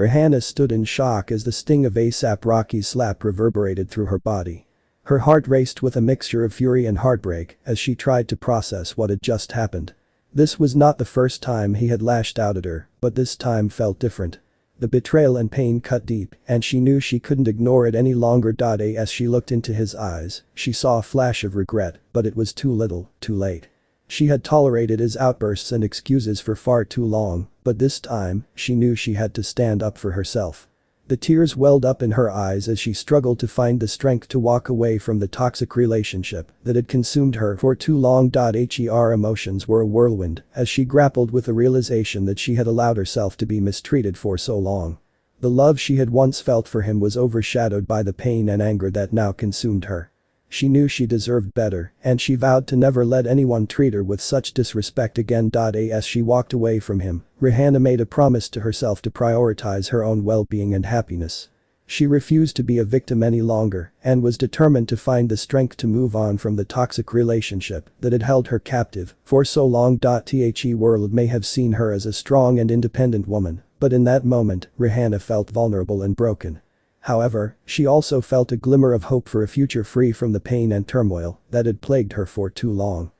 Rihanna stood in shock as the sting of A$AP Rocky's slap reverberated through her body. Her heart raced with a mixture of fury and heartbreak as she tried to process what had just happened. This was not the first time he had lashed out at her, but this time felt different. The betrayal and pain cut deep, and she knew she couldn't ignore it any longer. As she looked into his eyes, she saw a flash of regret, but it was too little, too late. She had tolerated his outbursts and excuses for far too long, but this time, she knew she had to stand up for herself. The tears welled up in her eyes as she struggled to find the strength to walk away from the toxic relationship that had consumed her for too long. Her emotions were a whirlwind as she grappled with the realization that she had allowed herself to be mistreated for so long. The love she had once felt for him was overshadowed by the pain and anger that now consumed her. She knew she deserved better, and she vowed to never let anyone treat her with such disrespect again. As she walked away from him, Rihanna made a promise to herself to prioritize her own well-being and happiness. She refused to be a victim any longer and was determined to find the strength to move on from the toxic relationship that had held her captive for so long. The world may have seen her as a strong and independent woman, but in that moment, Rihanna felt vulnerable and broken. However, she also felt a glimmer of hope for a future free from the pain and turmoil that had plagued her for too long.